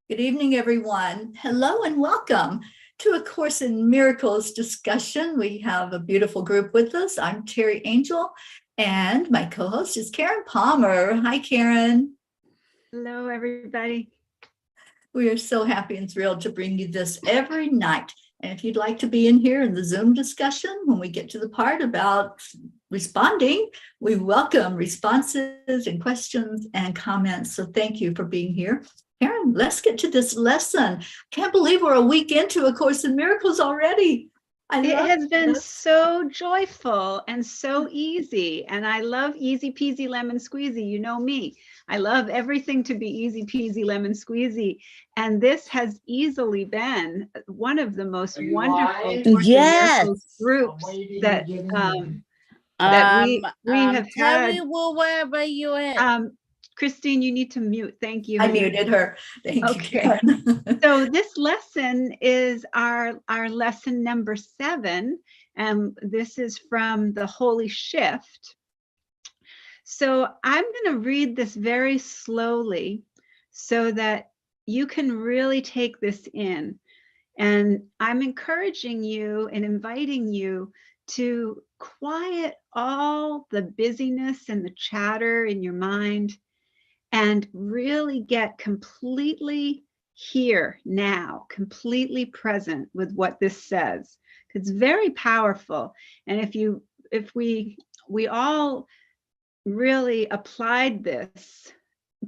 Good evening, everyone. Hello and welcome to A Course in Miracles discussion. We have a beautiful group with us. I'm Teri Angel, and my co-host is Karen Palmer. Hi, Karen. Hello, everybody. We are so happy and thrilled to bring you this every night. And if you'd like to be in here in the Zoom discussion, when we get to the part about responding, we welcome responses and questions and comments. So thank you for being here. Karen, let's get to this lesson. Can't believe we're a week into A Course in Miracles already. It has been so joyful and so easy. And I love easy peasy lemon squeezy. You know me. I love everything to be easy peasy lemon squeezy. And this has easily been one of the most wonderful groups that we have had. Teri will wherever you're at. Christine, you need to mute. Thank you. I muted her. Thank you, Karen. So this lesson is our lesson number 7. And this is from the Holy Shift. So I'm going to read this very slowly so that you can really take this in. And I'm encouraging you and inviting you to quiet all the busyness and the chatter in your mind and really get completely here now, completely present with what this says. It's very powerful. And if we all really applied this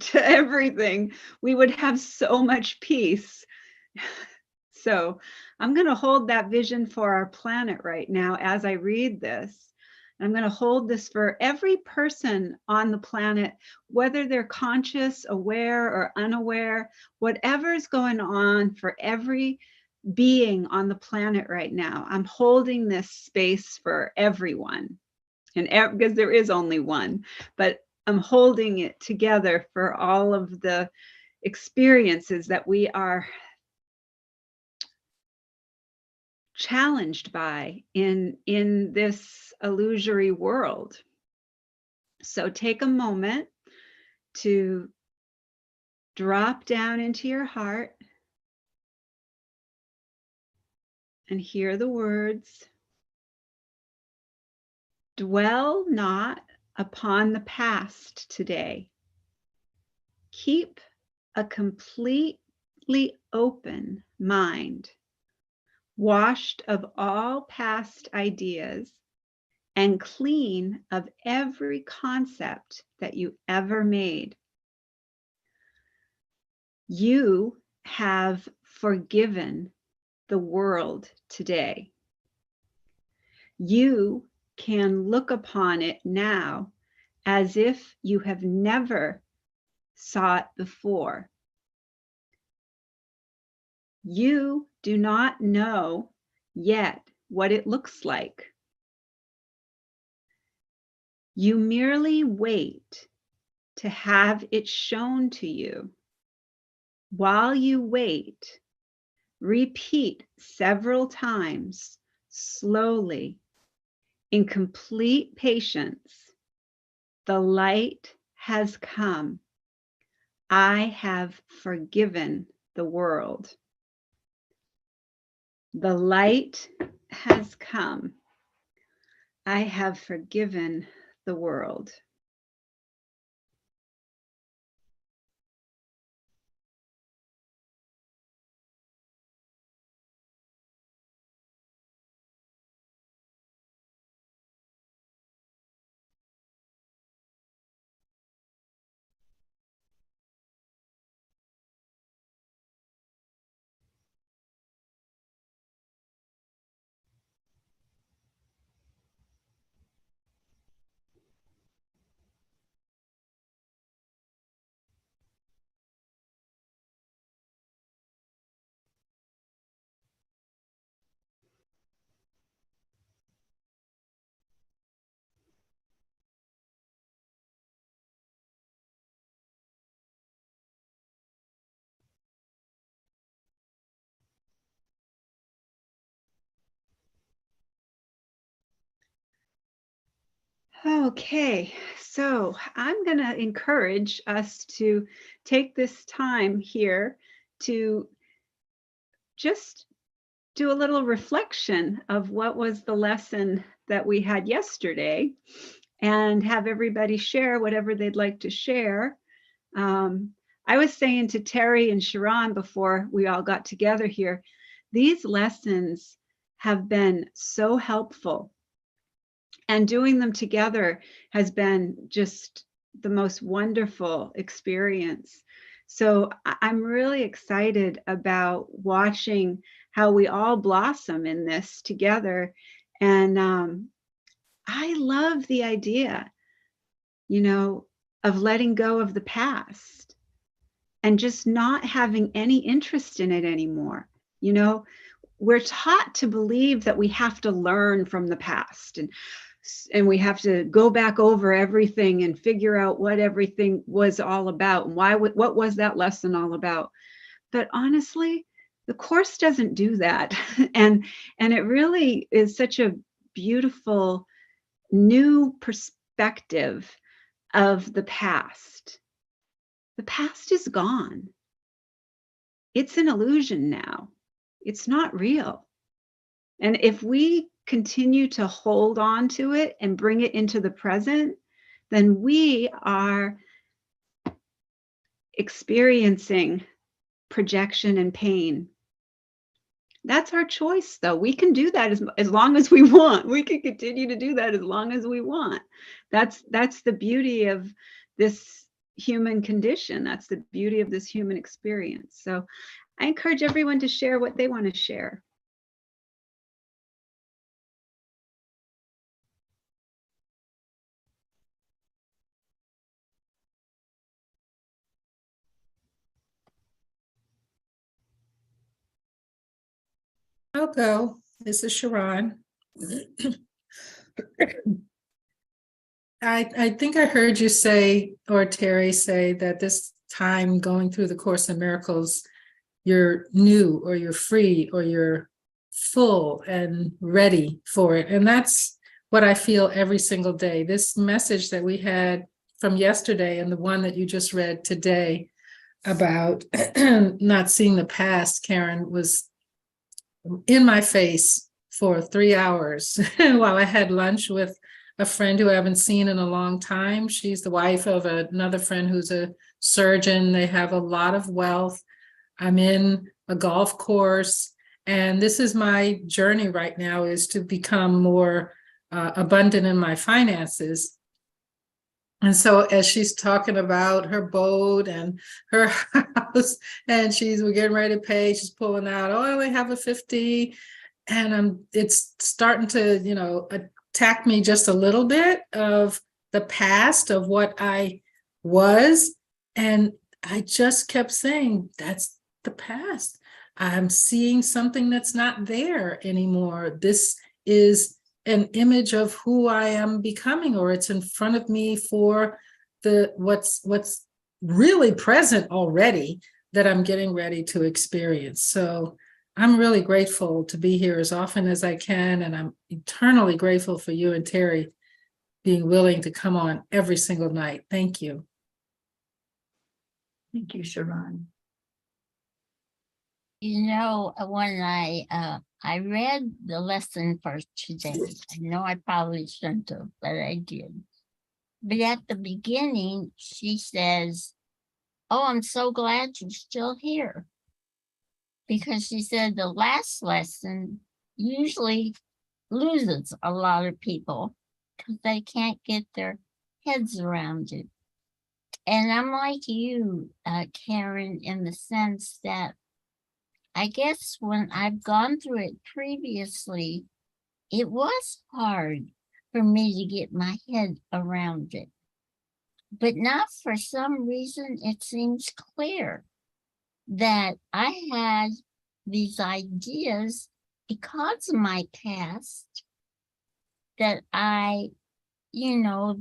to everything, we would have so much peace. So I'm going to hold that vision for our planet right now as I read this. I'm going to hold this for every person on the planet, whether they're conscious, aware, or unaware, whatever's going on for every being on the planet right now. I'm holding this space for everyone, and because there is only one, but I'm holding it together for all of the experiences that we are challenged by in this illusory world. So take a moment to drop down into your heart and hear the words. Dwell not upon the past today. Keep a completely open mind, washed of all past ideas and clean of every concept that you ever made. You have forgiven the world today. You can look upon it now as if you have never saw it before. You do not know yet what it looks like. You merely wait to have it shown to you. While you wait, repeat several times, slowly, in complete patience. The light has come. I have forgiven the world. The light has come. I have forgiven the world. Okay, so I'm going to encourage us to take this time here to just do a little reflection of what was the lesson that we had yesterday, and have everybody share whatever they'd like to share. I was saying to Teri and Sharon before we all got together here, these lessons have been so helpful, and doing them together has been just the most wonderful experience. So I'm really excited about watching how we all blossom in this together. And I love the idea, of letting go of the past and just not having any interest in it anymore. We're taught to believe that we have to learn from the past, and we have to go back over everything and figure out what everything was all about and what was that lesson all about. But honestly, the Course doesn't do that. and it really is such a beautiful new perspective of the past. The past is gone. It's an illusion now. It's not real. And if we continue to hold on to it and bring it into the present, then we are experiencing projection and pain. That's our choice, though. We can do that as long as we want. We can continue to do that as long as we want. That's the beauty of this human condition. That's the beauty of this human experience. So I encourage everyone to share what they want to share. I'll go. This is Sharon. I think I heard you say, or Teri say, that this time going through the Course in Miracles, you're new, or you're free, or you're full and ready for it. And that's what I feel every single day. This message that we had from yesterday and the one that you just read today about not seeing the past, Karen, was in my face for 3 hours while I had lunch with a friend who I haven't seen in a long time. She's the wife of another friend who's a surgeon. They have a lot of wealth. I'm in a golf course, and this is my journey right now, is to become more abundant in my finances. And so as she's talking about her boat and her house, and we're getting ready to pay, she's pulling out, oh, I only have a 50. And it's starting to, attack me just a little bit of the past of what I was. And I just kept saying, that's the past. I'm seeing something that's not there anymore. This is an image of who I am becoming, or it's in front of me for what's really present already that I'm getting ready to experience. So I'm really grateful to be here as often as I can, and I'm eternally grateful for you and Teri being willing to come on every single night. Thank you. Thank you, Sharon. When I read the lesson for today, I know I probably shouldn't have, but I did. But at the beginning, she says, oh, I'm so glad you're still here. Because she said the last lesson usually loses a lot of people because they can't get their heads around it. And I'm like you, Karen, in the sense that I guess when I've gone through it previously, it was hard for me to get my head around it. But now, for some reason, it seems clear that I had these ideas because of my past that I know,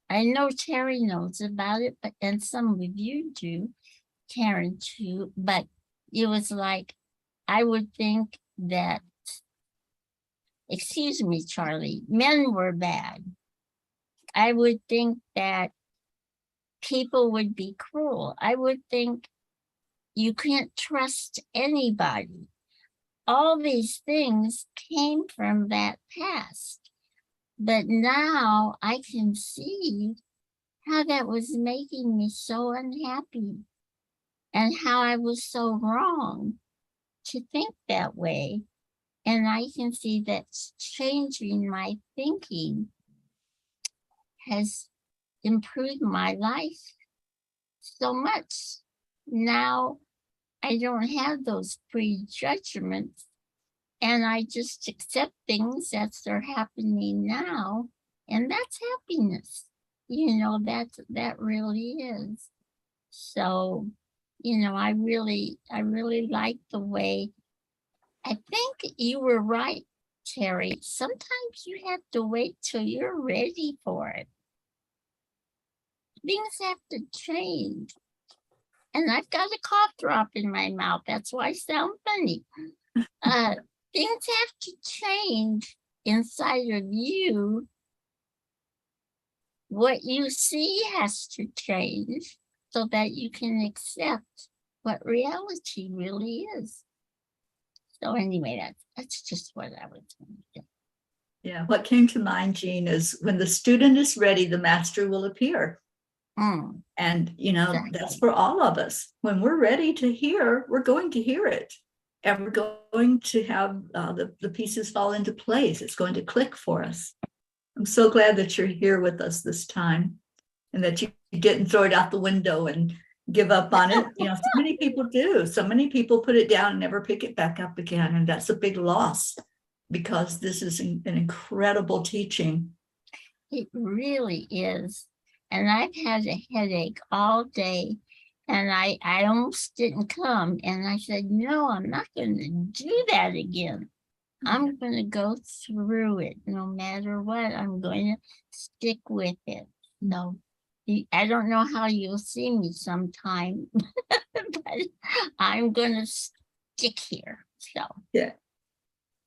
I know Teri knows about it, and some of you do, Karen too, but it was like, I would think that excuse me, Charlie, men were bad, I would think that people would be cruel. I would think you can't trust anybody. All these things came from that past. But now I can see how that was making me so unhappy and how I was so wrong to think that way. And I can see that changing my thinking has improved my life so much. Now I don't have those prejudgments and I just accept things as they're happening now. And that's happiness. You know, that really is. So, you know, I really like the way, I think you were right, Teri. Sometimes you have to wait till you're ready for it. Things have to change. And I've got a cough drop in my mouth. That's why I sound funny. Things have to change inside of you. What you see has to change so that you can accept what reality really is. So anyway, that's just what I was going to do. Yeah, what came to mind, Jean, is when the student is ready, the master will appear. And, you know, Exactly. That's for all of us. When we're ready to hear, we're going to hear it. And we're going to have the pieces fall into place. It's going to click for us. I'm so glad that you're here with us this time and that you didn't throw it out the window and give up on it. You know, so many people do. So many people put it down and never pick it back up again. And that's a big loss because this is an incredible teaching. It really is. And I've had a headache all day and I almost didn't come. And I said, no, I'm not going to do that again. I'm going to go through it no matter what. I'm going to stick with it. No, I don't know how you'll see me sometime, but I'm going to stick here. So, Yeah.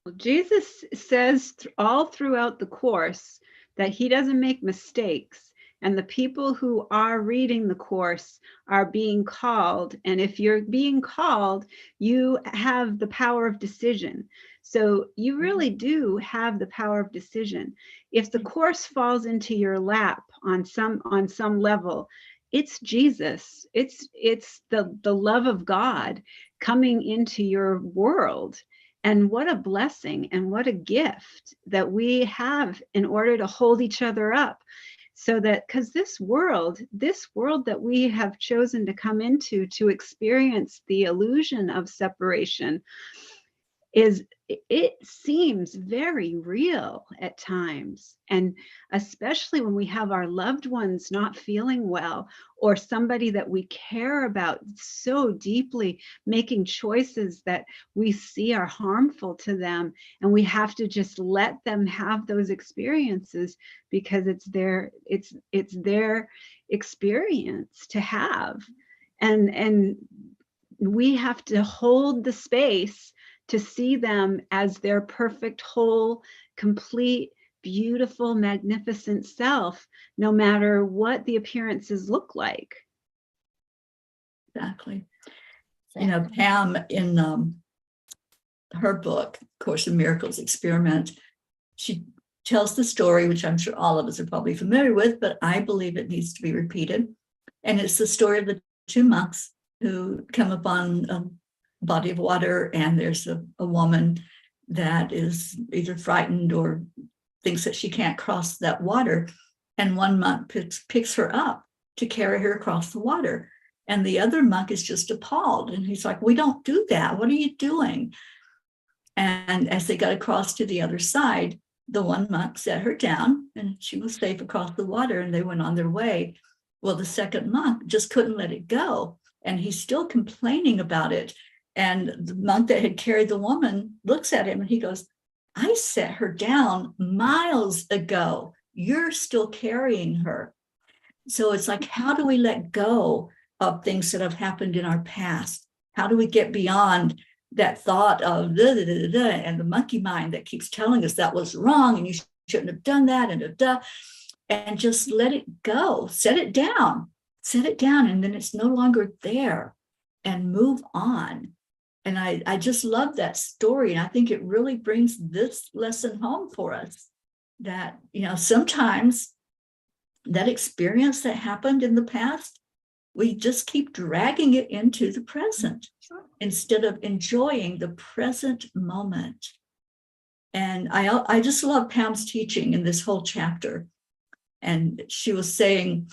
Well, Jesus says all throughout the course that he doesn't make mistakes. And the people who are reading the course are being called. And if you're being called, you have the power of decision. So you really do have the power of decision. If the course falls into your lap on some level, it's Jesus. It's the love of God coming into your world. And what a blessing and what a gift that we have in order to hold each other up. So that, because this world that we have chosen to come into to experience the illusion of separation it seems very real at times. And especially when we have our loved ones not feeling well, or somebody that we care about so deeply making choices that we see are harmful to them, and we have to just let them have those experiences because it's their experience to have. And we have to hold the space to see them as their perfect, whole, complete, beautiful, magnificent self, no matter what the appearances look like. Exactly. You know, Pam, in her book, Course in Miracles Experiment, she tells the story, which I'm sure all of us are probably familiar with, but I believe it needs to be repeated. And it's the story of the two monks who come upon a body of water, and there's a woman that is either frightened or thinks that she can't cross that water. And one monk picks her up to carry her across the water. And the other monk is just appalled. And he's like, we don't do that. What are you doing? And as they got across to the other side, the one monk set her down and she was safe across the water and they went on their way. Well, the second monk just couldn't let it go. And he's still complaining about it. And the monk that had carried the woman looks at him and he goes, I set her down miles ago. You're still carrying her. So it's like, how do we let go of things that have happened in our past? How do we get beyond that thought of and the monkey mind that keeps telling us that was wrong and you shouldn't have done that and just let it go, set it down, and then it's no longer there, and move on. And I just love that story, and I think it really brings this lesson home for us, that sometimes that experience that happened in the past, we just keep dragging it into the present instead of enjoying the present moment. And I just love Pam's teaching in this whole chapter. And she was saying,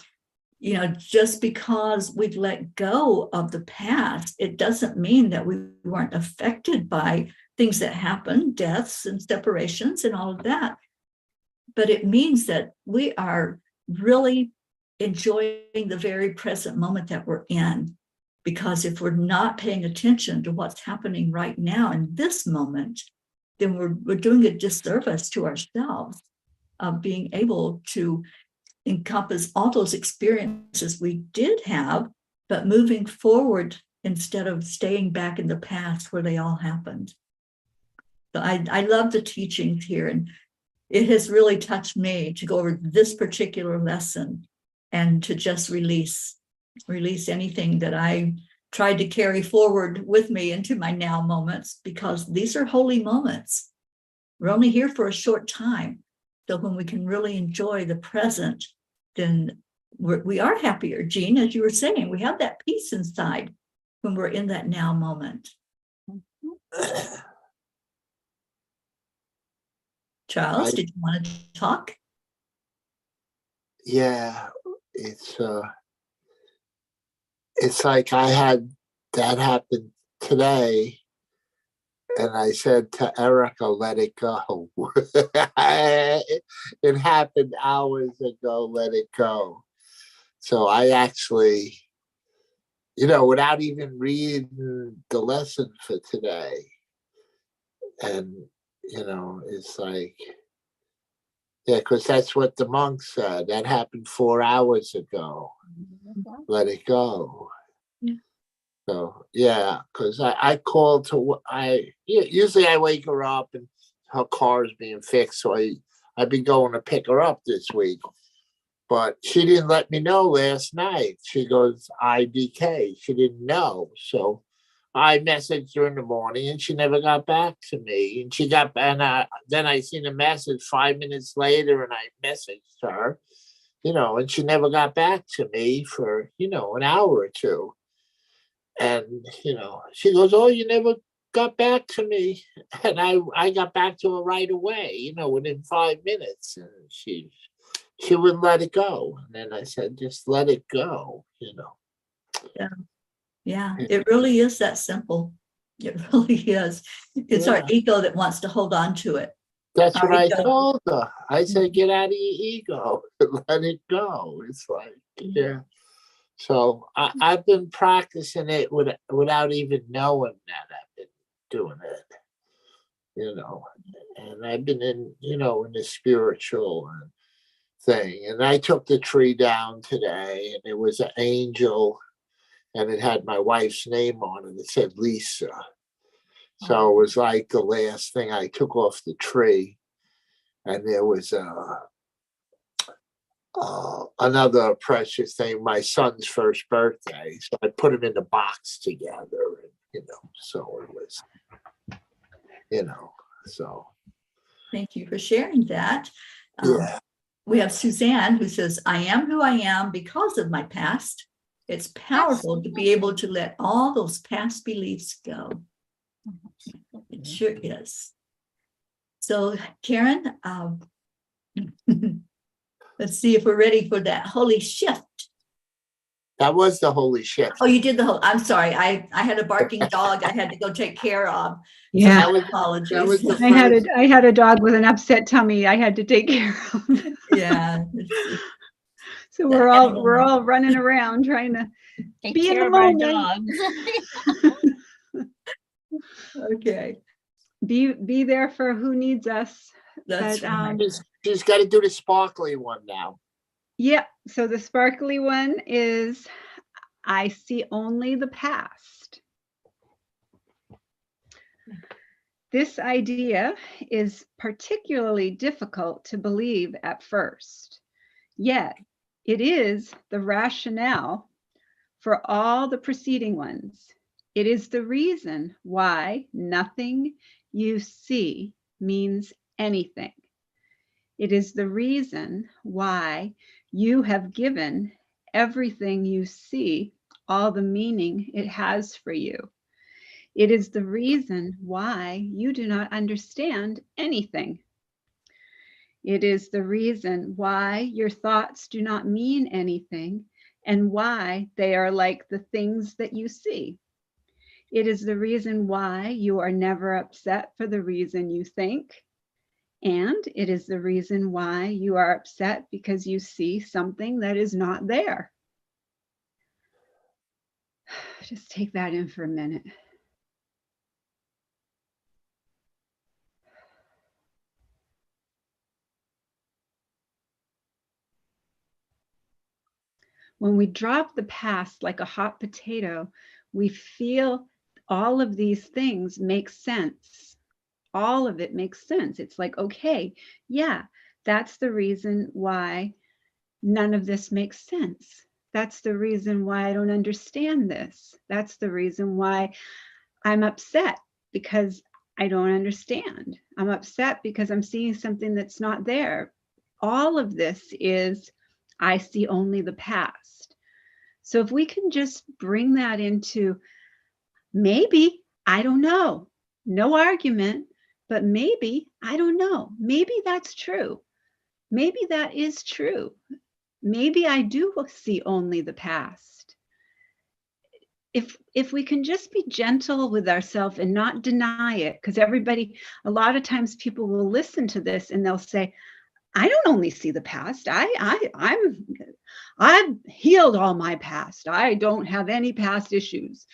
just because we've let go of the past, it doesn't mean that we weren't affected by things that happened, deaths and separations and all of that. But it means that we are really enjoying the very present moment that we're in. Because if we're not paying attention to what's happening right now in this moment, then we're doing a disservice to ourselves of being able to encompass all those experiences we did have, but moving forward instead of staying back in the past where they all happened. So I love the teachings here, and it has really touched me to go over this particular lesson and to just release anything that I tried to carry forward with me into my now moments, because these are holy moments. We're only here for a short time. So when we can really enjoy the present, then we are happier. Jean, as you were saying, we have that peace inside when we're in that now moment. Charles, did you want to talk? Yeah, it's like I had that happen today, and I said to Erica, let it go. It happened hours ago, let it go. So I actually, without even reading the lesson for today, and, it's like, yeah, because that's what the monk said. That happened 4 hours ago. Let it go. Yeah. So yeah, because I called to usually I wake her up and her car is being fixed, so I've been going to pick her up this week, but she didn't let me know last night. She goes IDK. She didn't know, so I messaged her in the morning and she never got back to me. And then I seen a message 5 minutes later and I messaged her, and she never got back to me for, an hour or two. And, she goes, oh, you never got back to me. And I got back to her right away, within 5 minutes. And she wouldn't let it go. And then I said, just let it go, Yeah, it really is that simple. It really is. It's our ego that wants to hold on to it. That's what I told her. I said, get out of your ego, let it go. It's like, yeah. So I've been practicing it without even knowing that I've been doing it, and I've been in the spiritual thing. And I took the tree down today, and it was an angel, and it had my wife's name on it. It said Lisa. So it was like the last thing I took off the tree. And there was another precious thing, my son's first birthday. So I put them in the box together, and, so it was, so. Thank you for sharing that. Yeah. We have Suzanne who says, I am who I am because of my past. It's powerful to be able to let all those past beliefs go. It sure is. So, Karen, let's see if we're ready for that holy shift. That was the holy shift. Oh, you did the whole, I'm sorry. I had a barking dog I had to go take care of. Yeah. So apologies. I had a dog with an upset tummy I had to take care of. Yeah. So we're all running around trying to be in the moment. Okay. Be there for who needs us. That's right. She's got to do the sparkly one now. Yeah. So the sparkly one is, I see only the past. This idea is particularly difficult to believe at first, yet it is the rationale for all the preceding ones. It is the reason why nothing you see means anything. It is the reason why you have given everything you see all the meaning it has for you. It is the reason why you do not understand anything. It is the reason why your thoughts do not mean anything and why they are like the things that you see. It is the reason why you are never upset for the reason you think. And it is the reason why you are upset because you see something that is not there. Just take that in for a minute. When we drop the past like a hot potato, we feel all of these things make sense. All of it makes sense. It's like, okay, yeah, that's the reason why none of this makes sense. That's the reason why I don't understand this. That's the reason why I'm upset, because I don't understand. I'm upset because I'm seeing something that's not there. All of this is, I see only the past. So if we can just bring that into, maybe, I don't know, no argument, but maybe, I don't know, maybe that's true. Maybe that is true. Maybe I do see only the past. If we can just be gentle with ourselves and not deny it, because everybody, a lot of times people will listen to this and they'll say, I don't only see the past. I've healed all my past. I don't have any past issues.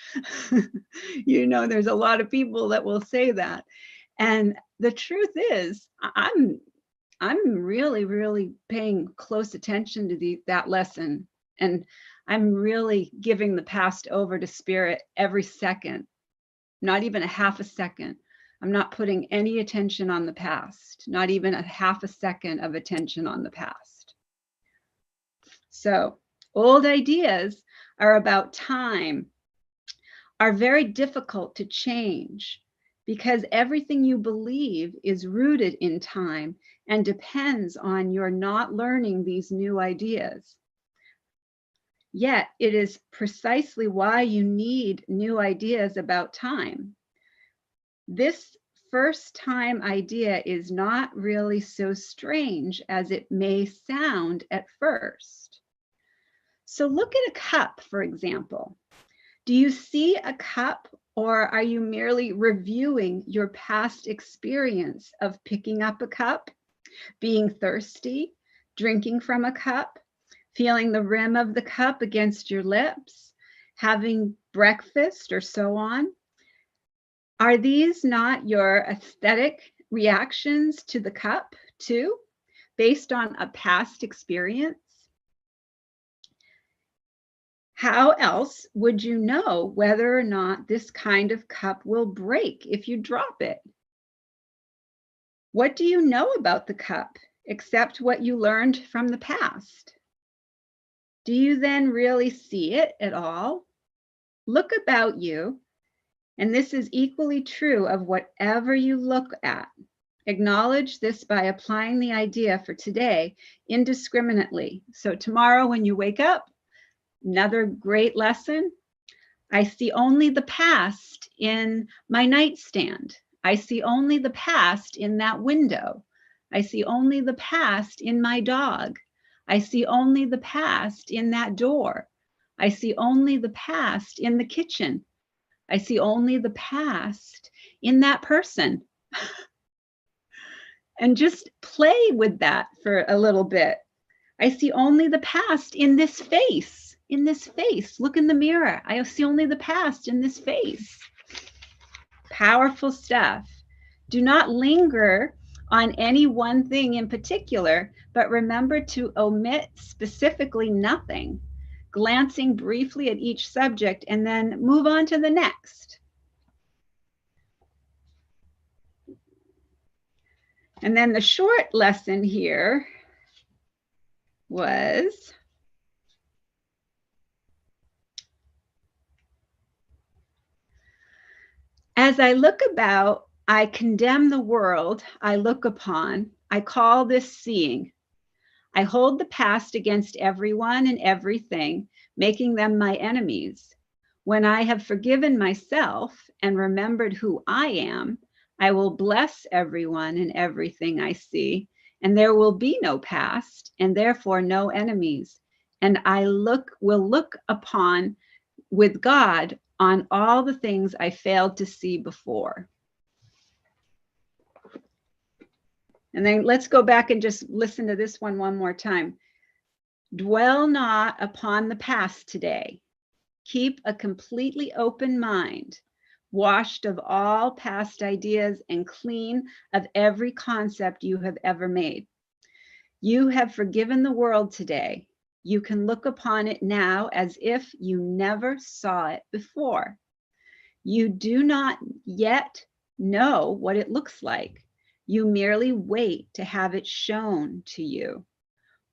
You know, there's a lot of people that will say that. And the truth is, I'm really, really paying close attention to that lesson. And I'm really giving the past over to spirit every second, not even a half a second. I'm not putting any attention on the past, not even a half a second of attention on the past. So old ideas are about time, are very difficult to change because everything you believe is rooted in time and depends on your not learning these new ideas. Yet it is precisely why you need new ideas about time. This first time idea is not really so strange as it may sound at first. So look at a cup, for example. Do you see a cup, or are you merely reviewing your past experience of picking up a cup, being thirsty, drinking from a cup, feeling the rim of the cup against your lips, having breakfast, or so on? Are these not your aesthetic reactions to the cup too, based on a past experience? How else would you know whether or not this kind of cup will break if you drop it? What do you know about the cup except what you learned from the past? Do you then really see it at all? Look about you. And this is equally true of whatever you look at. Acknowledge this by applying the idea for today indiscriminately. So tomorrow when you wake up, another great lesson. I see only the past in my nightstand. I see only the past in that window. I see only the past in my dog. I see only the past in that door. I see only the past in the kitchen. I see only the past in that person. And just play with that for a little bit. I see only the past in this face, in this face. Look in the mirror. I see only the past in this face. Powerful stuff. Do not linger on any one thing in particular, but remember to omit specifically nothing, glancing briefly at each subject and then move on to the next. And then the short lesson here was, as I look about, I condemn the world I look upon. I call this seeing. I hold the past against everyone and everything, making them my enemies. When I have forgiven myself and remembered who I am, I will bless everyone and everything I see, and there will be no past and therefore no enemies. And I will look upon with God on all the things I failed to see before. And then let's go back and just listen to this one more time. Dwell not upon the past today. Keep a completely open mind, washed of all past ideas and clean of every concept you have ever made. You have forgiven the world today. You can look upon it now as if you never saw it before. You do not yet know what it looks like. You merely wait to have it shown to you.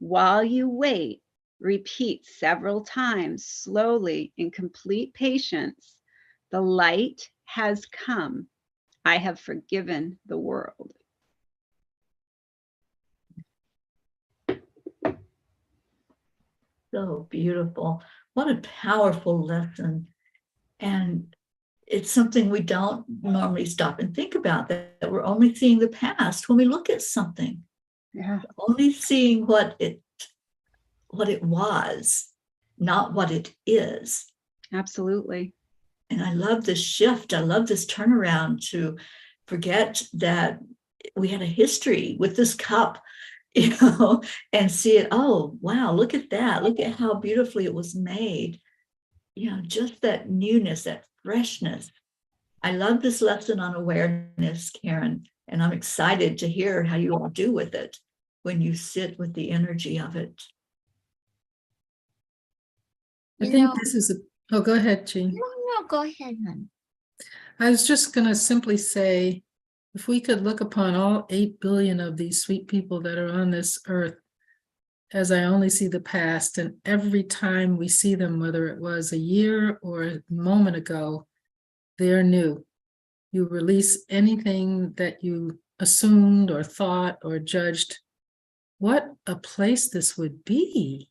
While you wait, repeat several times slowly in complete patience, the light has come. I have forgiven the world. So beautiful. What a powerful lesson. And it's something we don't normally stop and think about, that we're only seeing the past when we look at something. Yeah, Only seeing what it was, not what it is. absolutely. And I love this shift. I love this turnaround to forget that we had a history with this cup, and see it. Oh, wow, look at that. Look at how beautifully it was made. Just that newness, that freshness. I love this lesson on awareness, Karen, and I'm excited to hear how you all do with it when you sit with the energy of it. I You think know, this is oh, go ahead, Jean. no, go ahead, hon. I was just going to simply say, if we could look upon all 8 billion of these sweet people that are on this earth, as I only see the past, and every time we see them, whether it was a year or a moment ago, they're new. You release anything that you assumed or thought or judged. What a place this would be.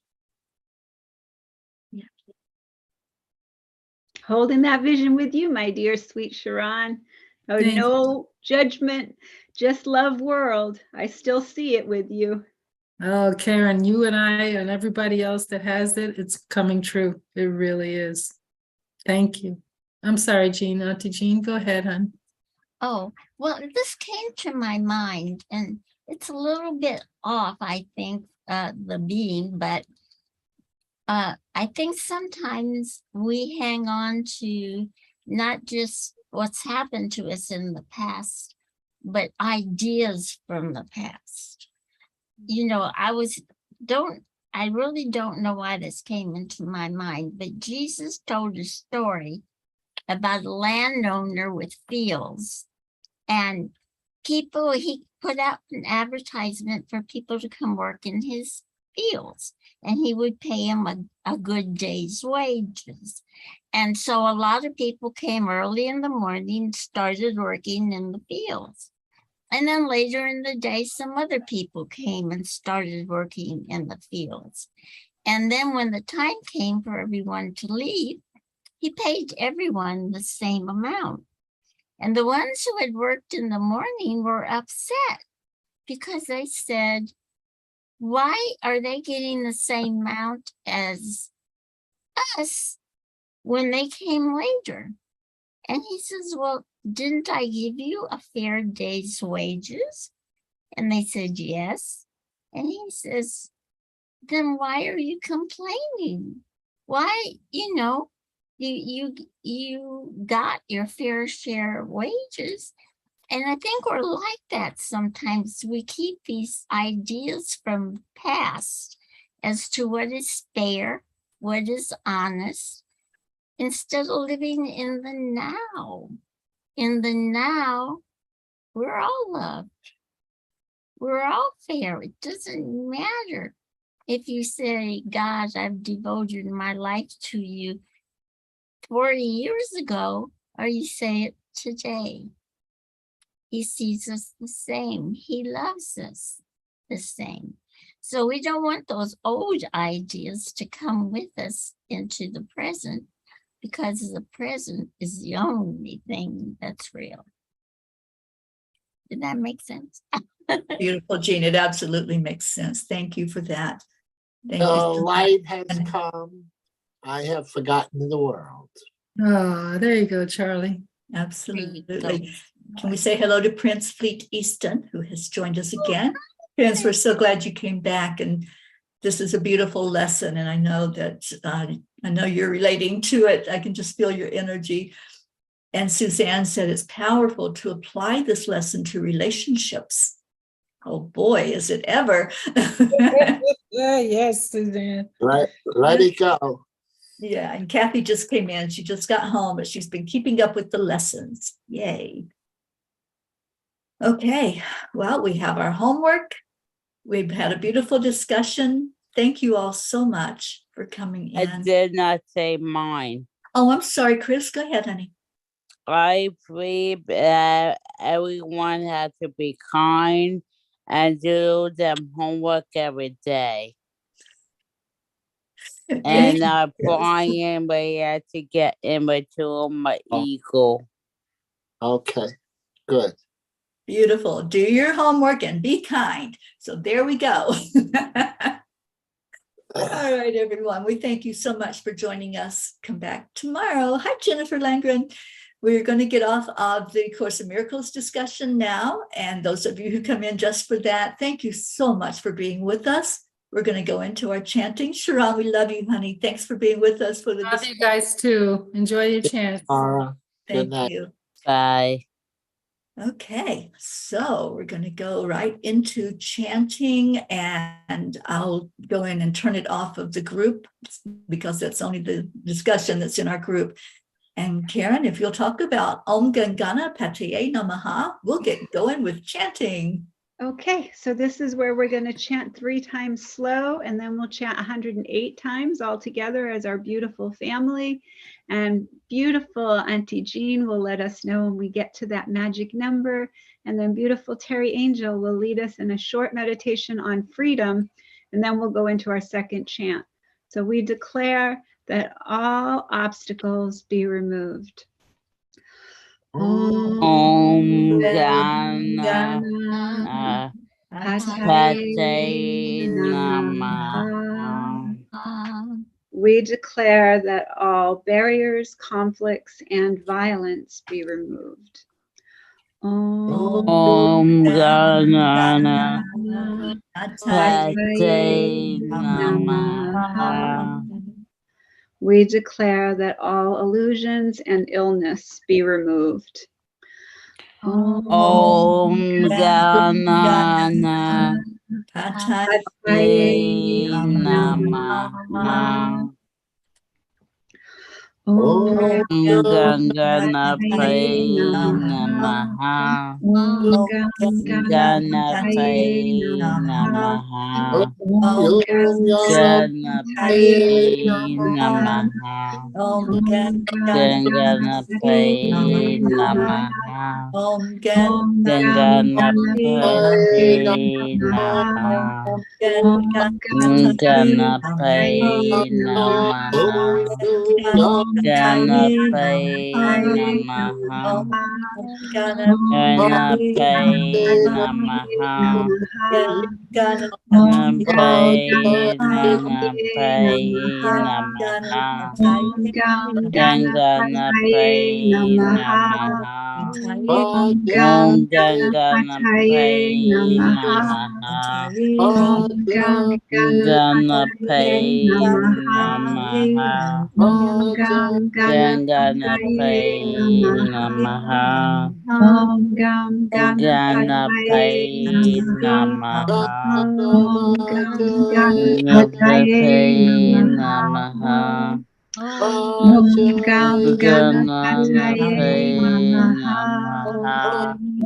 Holding that vision with you, my dear sweet Sharon. Oh, Thank no judgment, just love world. I still see it with you. Oh, Karen, you and I and everybody else that has it, it's coming true. It really is. Thank you. I'm sorry, Jean. Auntie Jean, go ahead, hon. Oh, well, this came to my mind, and it's a little bit off, I think, the being, but I think sometimes we hang on to not just what's happened to us in the past, but ideas from the past. I really don't know why this came into my mind, but Jesus told a story about a landowner with fields, and he put out an advertisement for people to come work in his fields, and he would pay them a good day's wages. And so a lot of people came early in the morning, started working in the fields. And then later in the day, some other people came and started working in the fields. And then when the time came for everyone to leave, he paid everyone the same amount. And the ones who had worked in the morning were upset because they said, why are they getting the same amount as us when they came later? And he says, well, didn't I give you a fair day's wages? And they said, yes. And he says, then why are you complaining? Why, you got your fair share of wages. And I think we're like that sometimes. We keep these ideas from past as to what is fair, what is honest, instead of living in the now. In the now, we're all loved. We're all fair. It doesn't matter if you say, God, I've devoted my life to you 40 years ago, or you say it today. He sees us the same. He loves us the same. So we don't want those old ideas to come with us into the present, because the present is the only thing that's real. Did that make sense? Beautiful, Jean. It absolutely makes sense. Thank you for that. Thank The you. so much. light has come. I have forgotten the world. Oh, there you go, Charlie. Absolutely. Can we say hello to Prince Fleet Easton, who has joined us again? Prince, we're so glad you came back, and this is a beautiful lesson, and I know that I know you're relating to it. I can just feel your energy. And Suzanne said it's powerful to apply this lesson to relationships. Oh boy, is it ever. Yes, Suzanne. Let it go. Yeah, and Kathy just came in. She just got home, but she's been keeping up with the lessons. Yay. Okay, well, we have our homework. We've had a beautiful discussion. Thank you all so much for coming in. I did not say mine. Oh, I'm sorry, Chris. Go ahead, honey. I believe that everyone has to be kind and do them homework every day. And not prying anybody to get in between my ego. Okay, good. Beautiful. Do your homework and be kind. So there we go. All right, everyone. We thank you so much for joining us. Come back tomorrow. Hi, Jennifer Langren. We're going to get off of the Course in Miracles discussion now. And those of you who come in just for that, thank you so much for being with us. We're going to go into our chanting. Sharon, we love you, honey. Thanks for being with us for the Love you guys too. Enjoy your chance. Good Thank night. you. Bye. Okay, so we're going to go right into chanting, and I'll go in and turn it off of the group because that's only the discussion that's in our group. And Karen, if you'll talk about Om Gam Ganapataye Namaha, we'll get going with chanting. Okay, so this is where we're going to chant 3 times slow, and then we'll chant 108 times all together as our beautiful family. And beautiful Auntie Jean will let us know when we get to that magic number. And then beautiful Teri Angel will lead us in a short meditation on freedom, and then we'll go into our second chant. So we declare that all obstacles be removed. Om Ganapataye Namaha. We declare that all barriers, conflicts, and violence be removed. Om Ganapataye Namaha. We declare that all illusions and illness be removed. Om Ganapataye Namaha. Om Ganapataye Namaha. Ganapataye Namaha. Ganapataye Namaha. Ganapataye Namaha. Ganapataye Namaha. Ganapataye Namaha. Ganapataye Namaha. Ganapataye Namaha. Ganapataye Namaha. Ganapataye Namaha. Om Ganapataye Namaha. Ganapataye Namaha. Ganapataye Namaha. Ganapataye Namaha. Ganapataye Namaha. Ganapataye Namaha.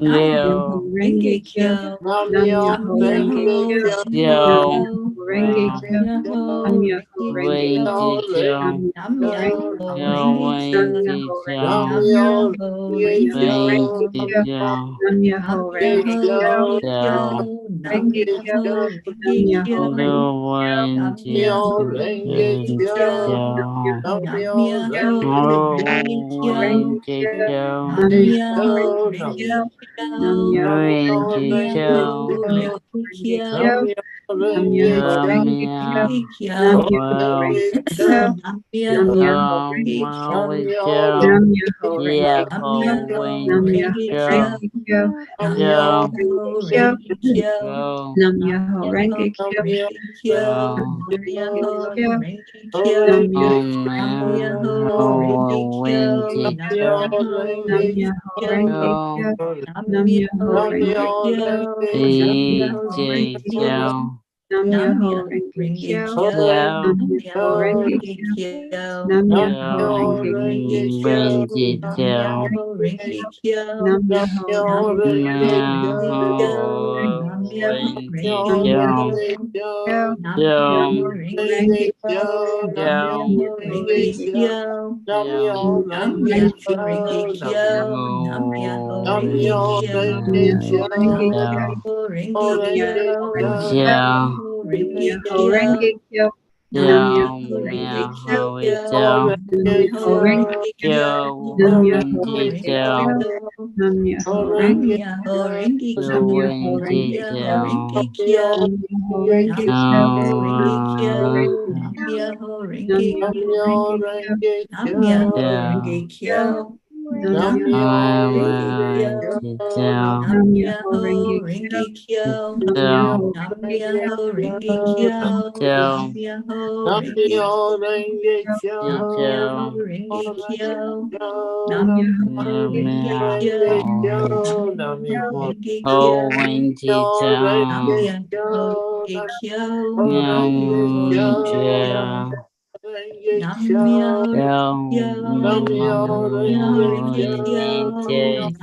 Yo, Renge Kyo. Nam Nam Myoho Myoho Renge Renge Kyo. yo, Nam Myoho Renge Kyo. Nam Myoho Renge wait, Kyo. yo, Nam Myoho Renge Kyo. yo, Nam wait, Myoho Renge Nam yo, Kyo. Myoho Nam Renge Myoho wait, Renge Kyo. Kyo. yo, Nam Myoho Renge Kyo. yo, Renge Kyo. Nam Myoho Renge yo, Kyo. wait, Myoho Renge Kyo. yo, Nam Myoho Renge oh, Renge wait, Kyo. yo, Nam Myoho Kyo. Renge Kyo. Nam Nam Myoho wait, Myoho Renge Kyo. yo, Renge Renge Kyo. Kyo. Nam Myoho Nam Renge Myoho yo, Renge Kyo. meow, Nam Myoho well, Renge Kyo. Kyo. Nam Myoho Renge Kyo. Nam wait, Myoho yo, Nam Renge Myoho Renge yeah, Kyo. ho, Nam wait, Myoho yo, Renge Kyo. Nam Nam Myoho yo, Renge Kyo. yo, Nam Myoho Renge Kyo. Nam yo, Myoho Renge Kyo. Nam Myoho Myoho oh, Renge man, Kyo. ho, wait, yo, Nam Myoho Renge Kyo. yo, Nam Myoho Renge Kyo. Nam Myoho Renge Kyo. yo, Nam Myoho Renge Kyo. Nam yo, Myoho Renge Kyo. Nam Myoho yo, Renge Kyo. wait, Nam Myoho yo, Renge Kyo. Nam Myoho Renge Kyo. man, Nam Myoho ho, Renge Kyo. wait, Nam Myoho yo, Renge Kyo. Nam yo, Myoho Renge Kyo. Nam yo, Myoho Renge Kyo. yo, Nam Myoho Renge Kyo. Nam Myoho oh, Renge wait, Kyo. Nam Myoho Renge Kyo. yo, Nam Myoho Renge Kyo. yo, Nam Myoho Renge Kyo. Nam yo, Myoho Renge meow, Kyo. how it go, Nam Myoho Renge Kyo. yo, Nam Myoho windy Renge Kyo. go, Nam Myoho Renge Kyo. Nam yo, Myoho windy Renge Kyo. go, Nam Myoho Renge Kyo. Nam Myoho oh, Renge Kyo. Nam Myoho Renge Kyo. Nam Myoho yeah, Renge Kyo. Nam Myoho I Renge Kyo. want to go, Nam Myoho Renge Kyo. Nam go, Myoho Renge Kyo. Nam go, Myoho Renge Kyo. Nam Myoho go, Renge Kyo. Nam Myoho Renge meow, Kyo. Nam Myoho Renge Kyo. oh, windy Nam go, Myoho Renge Kyo. meow, Nam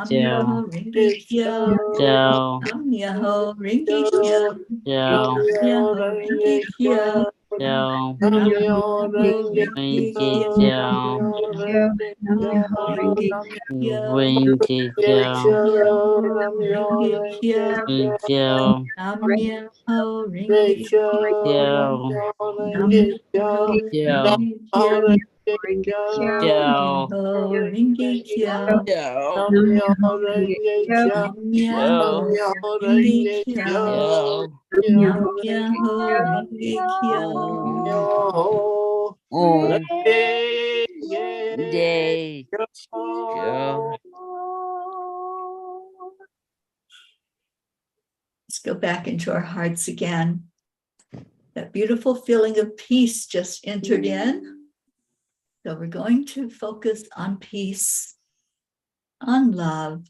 Myoho Renge Kyo. yeah. Nam Myoho Renge Yo, Kyo. Nam Myoho Renge Kyo. Nam Myoho Renge Kyo. yo, Nam Myoho Renge Kyo. yo, Nam Myoho Renge Kyo. yo, Nam Myoho Renge windy Kyo. yo, Nam Myoho Renge Kyo. windy yo, Renge Kyo. yo, Nam Myoho Renge Kyo. yo, Nam Myoho yo, Renge Kyo. Nam yo, Myoho Renge Kyo. yo, Nam Myoho Renge Kyo. Nam yo, Myoho Renge Kyo. yo, Nam Myoho Renge Kyo. oh, day, yo, Let's go back into our hearts again. That beautiful feeling of peace just entered in. So we're going to focus on peace, on love,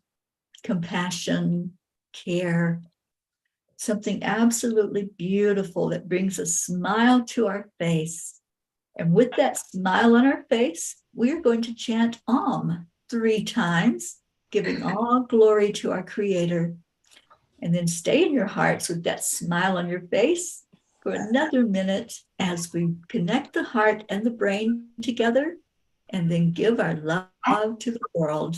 compassion, care, something absolutely beautiful that brings a smile to our face. And with that smile on our face, we're going to chant Om 3 times, giving all glory to our Creator. And then stay in your hearts with that smile on your face for another minute as we connect the heart and the brain together and then give our love to the world.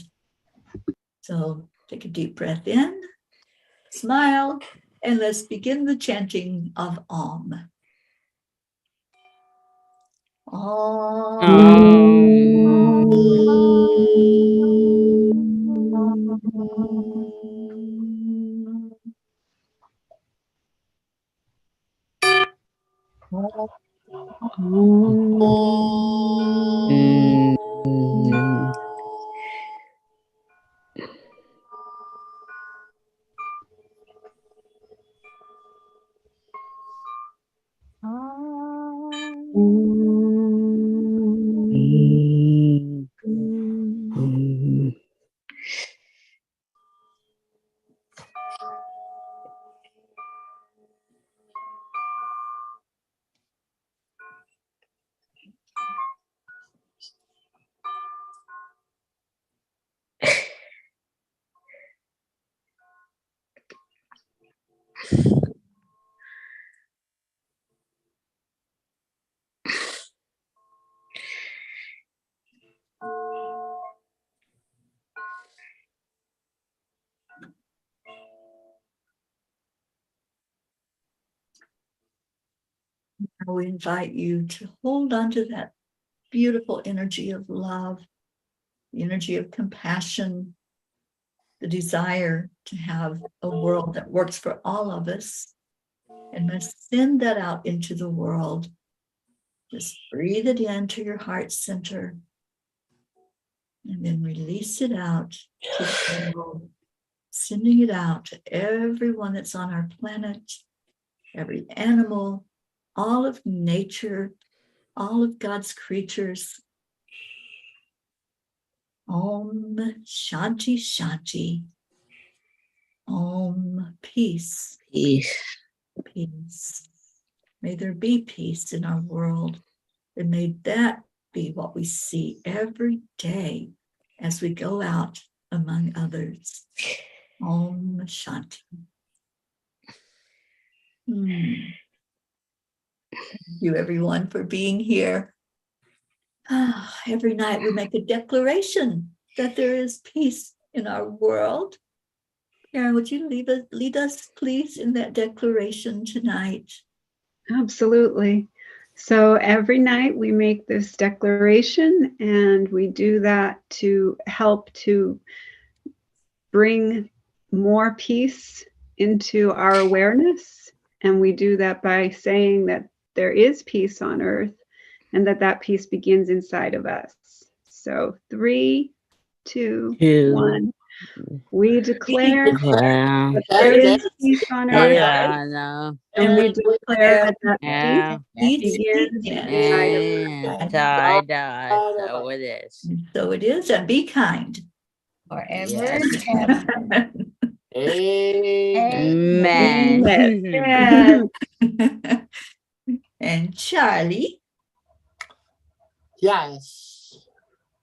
So take a deep breath in, smile, and let's begin the chanting of Om. mm, mm, mm. we invite you to hold on to that beautiful energy of love, the energy of compassion, the desire to have a world that works for all of us, and let's send that out into the world. Just breathe it into your heart center and then release it out to the world, sending it out to everyone that's on our planet, every animal, all of nature, all of God's creatures. Om Shanti Shanti. Om peace. Peace. Peace. May there be peace in our world, and may that be what we see every day as we go out among others. Om Shanti. Thank you, everyone, for being here. Every night we make a declaration that there is peace in our world. Karen, would you lead us, please, in that declaration tonight? Absolutely. So every night we make this declaration, and we do that to help to bring more peace into our awareness. And we do that by saying that there is peace on earth and that peace begins inside of us. So 3, 2, 1. We declare that there is peace on earth, Yeah, and we declare that yeah. peace begins inside of us. Inside us. So it is. So it is, and be kind. Forever. Yes. Ever. Amen. Amen. And Charlie. Yes.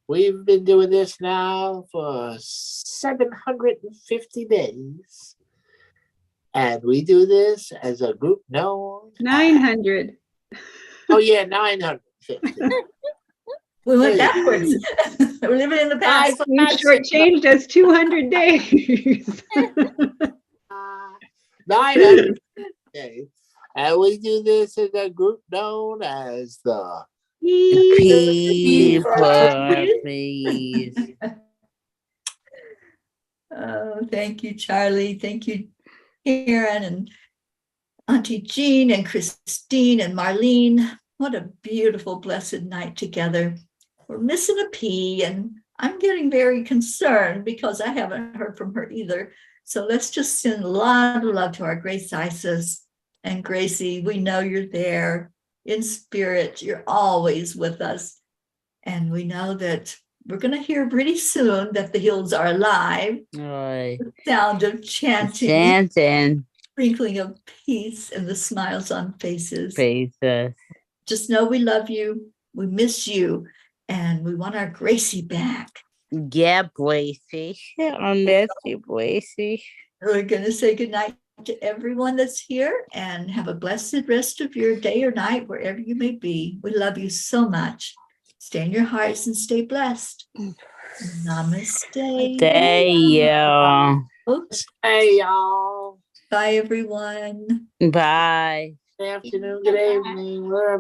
We've been doing this now for 750 days. And we do this as a group known 900. Oh yeah, 950. We went backwards. We're living in the past. You shortchanged us 200 days. 900 days. And we do this as a group known as the People, please. Oh, thank you, Charlie. Thank you, Karen and Auntie Jean and Christine and Marlene. What a beautiful, blessed night together. We're missing a P, and I'm getting very concerned because I haven't heard from her either. So let's just send a lot of love to our Grace Isis. And Gracie, we know you're there in spirit. You're always with us. And we know that we're going to hear pretty soon that the hills are alive. Right. The sound of chanting. Chanting. Sprinkling of peace and the smiles on faces. Faces. Just know we love you. We miss you. And we want our Gracie back. Yeah, Gracie. I miss you, Gracie. We're going to say goodnight to everyone that's here and have a blessed rest of your day or night, wherever you may be. We love you so much. Stay in your hearts and stay blessed. Namaste. Stay, y'all. Hey y'all. Bye, everyone. Bye. Good afternoon, good evening, wherever